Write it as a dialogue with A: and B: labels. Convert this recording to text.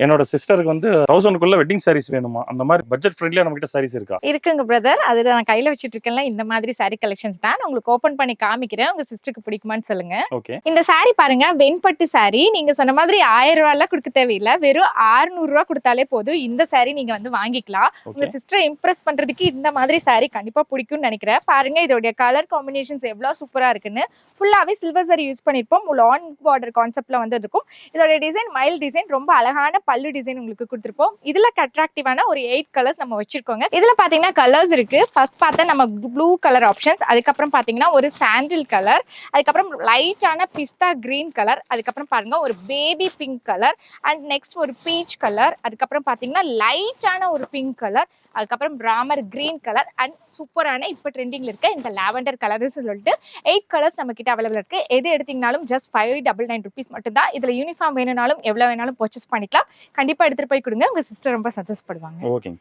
A: என்னோட சிஸ்டருக்கு வந்து 1000க்குள்ள வெட்டிங் சாரீஸ் வேணுமா? அந்த மாதிரி பட்ஜெட் ஃப்ரெண்ட்லியா நம்ம கிட்ட சாரீஸ் இருக்கா?
B: இருக்குங்க பிரதர். அதுல நான் கையில வச்சுட்டு இருக்கேன்ல, இந்த மாதிரி சாரி கலெக்ஷன்ஸ் தான். நான் உங்களுக்கு ஓப்பன் பண்ணி காமிக்கிறேன். உங்க சிஸ்டருக்கு பிடிக்குமான்னு சொல்லுங்க.
A: ஓகே.
B: இந்த சாரி பாருங்க, வெண்பட்டு சாரி. நீங்க சொன்ன மாதிரி ரூ. 1000 குடுக்க தேவையில்ல. வெறும் ரூ. 600 குடுத்தாலே போதும். இந்த சாரி நீங்க வந்து வாங்கிக்கலாம். உங்க
A: ஓகே.
B: சிஸ்டரை இம்ப்ரெஸ் பண்றதுக்கு இந்த மாதிரி சாரி கண்டிப்பா பிடிக்கும்னு நினைக்கிறேன். பாருங்க இதோட கலர் காம்பினேஷன்ஸ் எவ்வளவு சூப்பரா இருக்குன்னு. ஃபுல்லாவே சில்வர் சாரி யூஸ் பண்ணிருப்போம். லாங் பார்டர் கான்செப்ட்ல வந்து இருக்கும். இதோட டிசைன் மைல் டிசைன், ரொம்ப அழகான பல்லு டிசைன் உங்களுக்கு கொடுத்திருப்போம். இதுல அட்ராக்டிவான ஒரு 8 கலர்ஸ் நம்ம வச்சிருக்கோங்க. இதுல பாத்தீங்கன்னா கலர்ஸ் இருக்கு. ஃபர்ஸ்ட் பார்த்தா நம்ம ப்ளூ கலர் ஆப்ஷன்ஸ், அதுக்கப்புறம் பாத்தீங்கன்னா ஒரு சாண்டில் கலர், அதுக்கப்புறம் லைட்டான பிஸ்தா கிரீன் கலர், அதுக்கப்புறம் பாருங்க ஒரு baby pink colour, and next ஒரு பீச் கலர், அதுக்கப்புறம் பாத்தீங்கன்னா லைட்டான ஒரு பிங்க் கலர், அதுக்கப்புறம் ராமர் கிரீன் கலர், அண்ட் சூப்பரான இப்போ ட்ரெண்டிங்ல இருக்க இந்த லாவெண்டர் கலர்ஸ் சொல்லிட்டு 8 கலர்ஸ் நம்ம கிட்ட அவைலபிள் இருக்கு. எது எடுத்தீங்கனாலும் ஜஸ்ட் 599 rupees மட்டும் தான். இதுல யூனிஃபார்ம் வேணும்னாலும் எவ்வளவு வேணாலும் பர்ச்சேஸ் பண்ணிக்கலாம். கண்டிப்பா எடுத்துட்டு போய் கொடுங்க. உங்க சிஸ்டர் ரொம்ப சந்தோஷப்படுவாங்க.
A: ஓகேங்க.